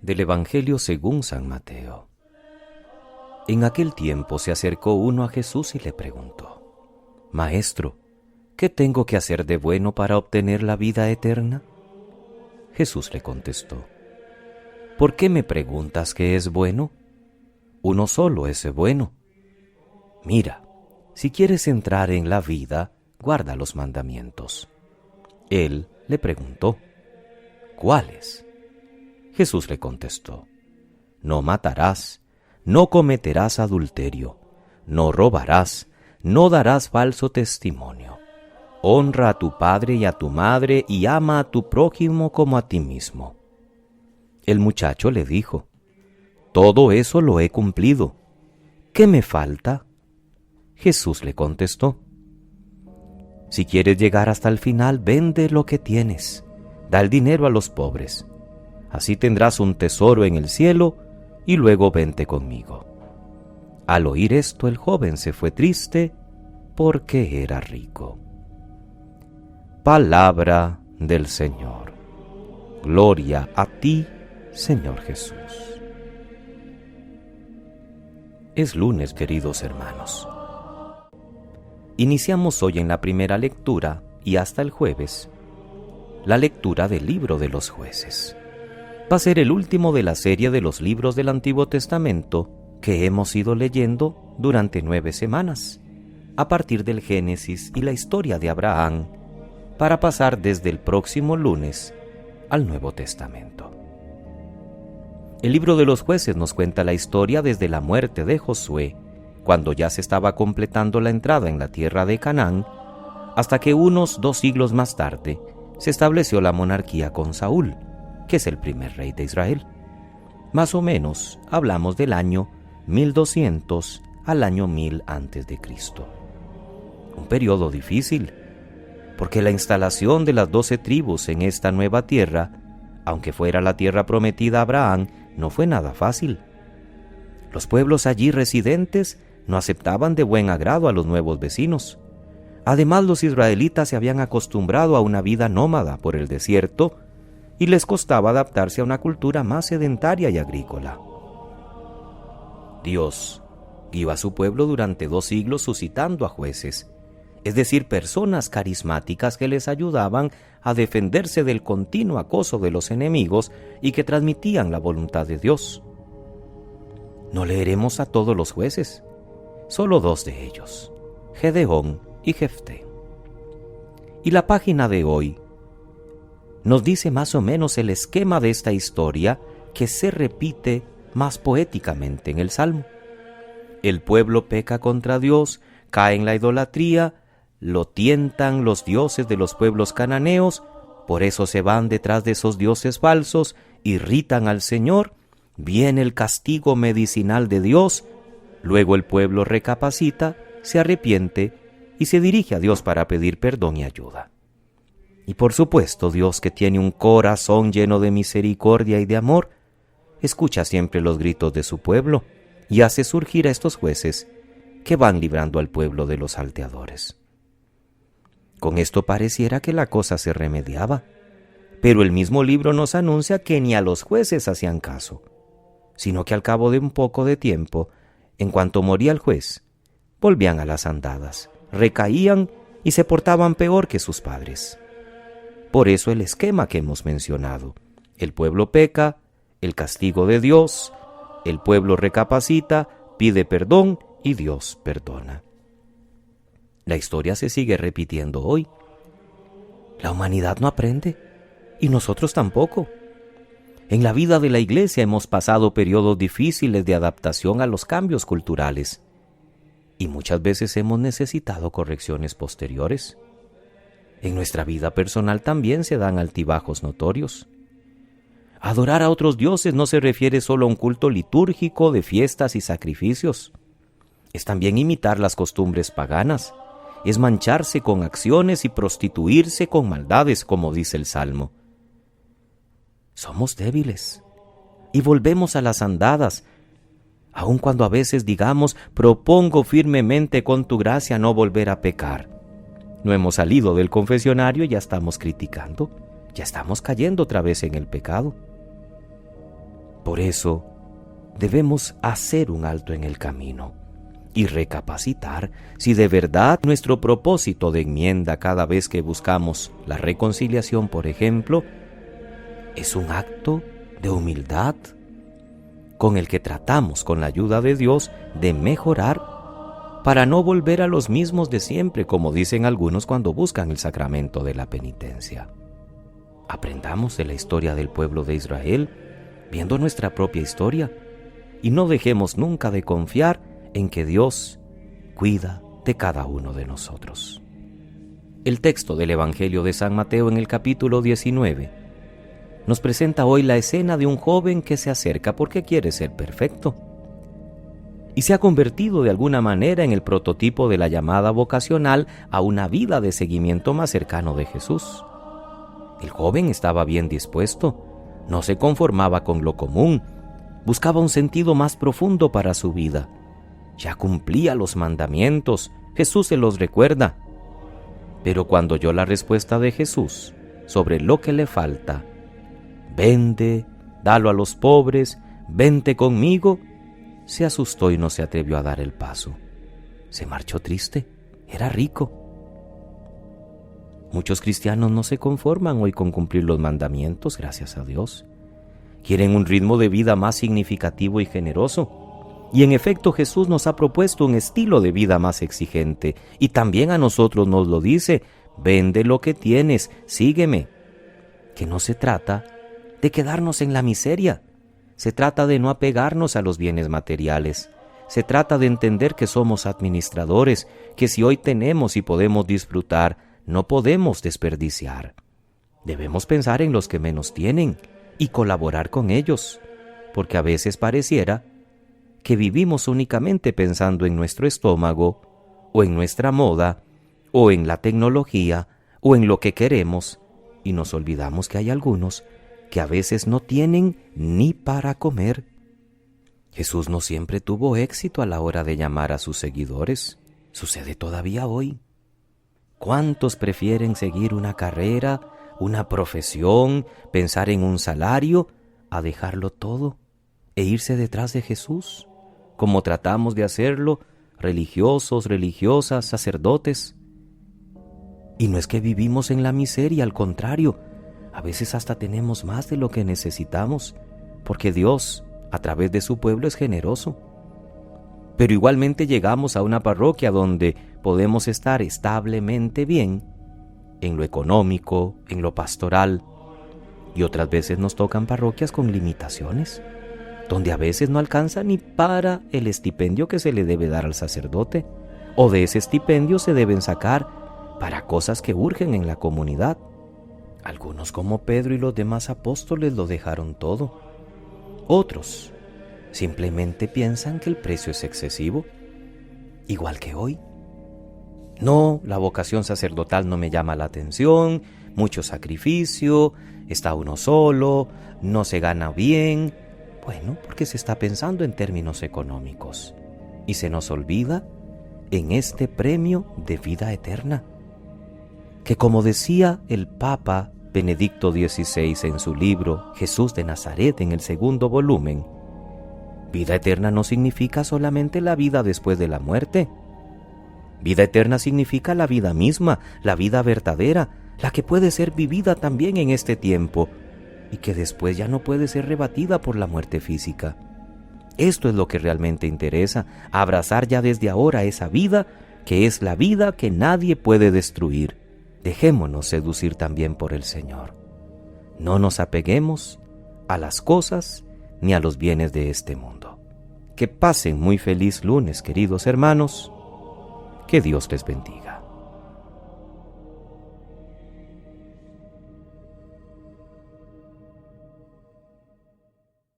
Del Evangelio según San Mateo. En aquel tiempo se acercó uno a Jesús y le preguntó: Maestro, ¿qué tengo que hacer de bueno para obtener la vida eterna? Jesús le contestó: ¿Por qué me preguntas qué es bueno? Uno solo es bueno. Mira, si quieres entrar en la vida, guarda los mandamientos. Él le preguntó: ¿Cuáles? Jesús le contestó: No matarás, no cometerás adulterio, no robarás, no darás falso testimonio. Honra a tu padre y a tu madre y ama a tu prójimo como a ti mismo. El muchacho le dijo: Todo eso lo he cumplido. ¿Qué me falta? Jesús le contestó: Si quieres llegar hasta el final, vende lo que tienes, da el dinero a los pobres. Así tendrás un tesoro en el cielo, y luego vente conmigo. Al oír esto, el joven se fue triste, porque era rico. Palabra del Señor. Gloria a ti, Señor Jesús. Es lunes, queridos hermanos. Iniciamos hoy en la primera lectura, y hasta el jueves, la lectura del libro de los Jueces. Va a ser el último de la serie de los libros del Antiguo Testamento que hemos ido leyendo durante 9 semanas, a partir del Génesis y la historia de Abraham, para pasar desde el próximo lunes al Nuevo Testamento. El libro de los Jueces nos cuenta la historia desde la muerte de Josué, cuando ya se estaba completando la entrada en la tierra de Canaán, hasta que unos 2 siglos más tarde se estableció la monarquía con Saúl, que es el primer rey de Israel. Más o menos hablamos del año 1200 al año 1000 a.C. Un periodo difícil, porque la instalación de las 12 tribus en esta nueva tierra, aunque fuera la tierra prometida a Abraham, no fue nada fácil. Los pueblos allí residentes no aceptaban de buen agrado a los nuevos vecinos. Además, los israelitas se habían acostumbrado a una vida nómada por el desierto y les costaba adaptarse a una cultura más sedentaria y agrícola. Dios guió a su pueblo durante 2 siglos suscitando a jueces, es decir, personas carismáticas que les ayudaban a defenderse del continuo acoso de los enemigos y que transmitían la voluntad de Dios. No leeremos a todos los jueces, solo 2 de ellos, Gedeón y Jefté. Y la página de hoy nos dice más o menos el esquema de esta historia que se repite más poéticamente en el Salmo. El pueblo peca contra Dios, cae en la idolatría, lo tientan los dioses de los pueblos cananeos, por eso se van detrás de esos dioses falsos, irritan al Señor, viene el castigo medicinal de Dios, luego el pueblo recapacita, se arrepiente y se dirige a Dios para pedir perdón y ayuda. Y por supuesto, Dios, que tiene un corazón lleno de misericordia y de amor, escucha siempre los gritos de su pueblo y hace surgir a estos jueces que van librando al pueblo de los salteadores. Con esto pareciera que la cosa se remediaba, pero el mismo libro nos anuncia que ni a los jueces hacían caso, sino que al cabo de un poco de tiempo, en cuanto moría el juez, volvían a las andadas, recaían y se portaban peor que sus padres. Por eso el esquema que hemos mencionado: el pueblo peca, el castigo de Dios, el pueblo recapacita, pide perdón y Dios perdona. La historia se sigue repitiendo hoy. La humanidad no aprende, y nosotros tampoco. En la vida de la Iglesia hemos pasado periodos difíciles de adaptación a los cambios culturales, y muchas veces hemos necesitado correcciones posteriores. En nuestra vida personal también se dan altibajos notorios. Adorar a otros dioses no se refiere solo a un culto litúrgico de fiestas y sacrificios. Es también imitar las costumbres paganas. Es mancharse con acciones y prostituirse con maldades, como dice el Salmo. Somos débiles y volvemos a las andadas, aun cuando a veces digamos: propongo firmemente con tu gracia no volver a pecar. No hemos salido del confesionario y ya estamos criticando, ya estamos cayendo otra vez en el pecado. Por eso, debemos hacer un alto en el camino y recapacitar si de verdad nuestro propósito de enmienda cada vez que buscamos la reconciliación, por ejemplo, es un acto de humildad con el que tratamos, con la ayuda de Dios, de mejorar para no volver a los mismos de siempre, como dicen algunos cuando buscan el sacramento de la penitencia. Aprendamos de la historia del pueblo de Israel, viendo nuestra propia historia, y no dejemos nunca de confiar en que Dios cuida de cada uno de nosotros. El texto del Evangelio de San Mateo en el capítulo 19 nos presenta hoy la escena de un joven que se acerca porque quiere ser perfecto y se ha convertido de alguna manera en el prototipo de la llamada vocacional a una vida de seguimiento más cercano de Jesús. El joven estaba bien dispuesto, no se conformaba con lo común, buscaba un sentido más profundo para su vida. Ya cumplía los mandamientos, Jesús se los recuerda. Pero cuando oyó la respuesta de Jesús sobre lo que le falta, vende, dalo a los pobres, vente conmigo, se asustó y no se atrevió a dar el paso. Se marchó triste, era rico. Muchos cristianos no se conforman hoy con cumplir los mandamientos, gracias a Dios. Quieren un ritmo de vida más significativo y generoso. Y en efecto Jesús nos ha propuesto un estilo de vida más exigente. Y también a nosotros nos lo dice: vende lo que tienes, sígueme. Que no se trata de quedarnos en la miseria. Se trata de no apegarnos a los bienes materiales. Se trata de entender que somos administradores, que si hoy tenemos y podemos disfrutar, no podemos desperdiciar. Debemos pensar en los que menos tienen y colaborar con ellos, porque a veces pareciera que vivimos únicamente pensando en nuestro estómago, o en nuestra moda, o en la tecnología, o en lo que queremos, y nos olvidamos que hay algunos que a veces no tienen ni para comer. Jesús no siempre tuvo éxito a la hora de llamar a sus seguidores. Sucede todavía hoy. ¿Cuántos prefieren seguir una carrera, una profesión, pensar en un salario, a dejarlo todo e irse detrás de Jesús, como tratamos de hacerlo religiosos, religiosas, sacerdotes? Y no es que vivimos en la miseria, al contrario, a veces hasta tenemos más de lo que necesitamos, porque Dios, a través de su pueblo, es generoso. Pero igualmente llegamos a una parroquia donde podemos estar establemente bien, en lo económico, en lo pastoral, y otras veces nos tocan parroquias con limitaciones, donde a veces no alcanza ni para el estipendio que se le debe dar al sacerdote, o de ese estipendio se deben sacar para cosas que urgen en la comunidad. Algunos, como Pedro y los demás apóstoles, lo dejaron todo. Otros simplemente piensan que el precio es excesivo, igual que hoy. No, la vocación sacerdotal no me llama la atención, mucho sacrificio, está uno solo, no se gana bien. Bueno, porque se está pensando en términos económicos y se nos olvida en este premio de vida eterna, que, como decía el Papa Benedicto XVI en su libro Jesús de Nazaret, en el 2º volumen, vida eterna no significa solamente la vida después de la muerte. Vida eterna significa la vida misma, la vida verdadera, la que puede ser vivida también en este tiempo y que después ya no puede ser rebatida por la muerte física. Esto es lo que realmente interesa, abrazar ya desde ahora esa vida, que es la vida que nadie puede destruir. Dejémonos seducir también por el Señor. No nos apeguemos a las cosas ni a los bienes de este mundo. Que pasen muy feliz lunes, queridos hermanos. Que Dios les bendiga.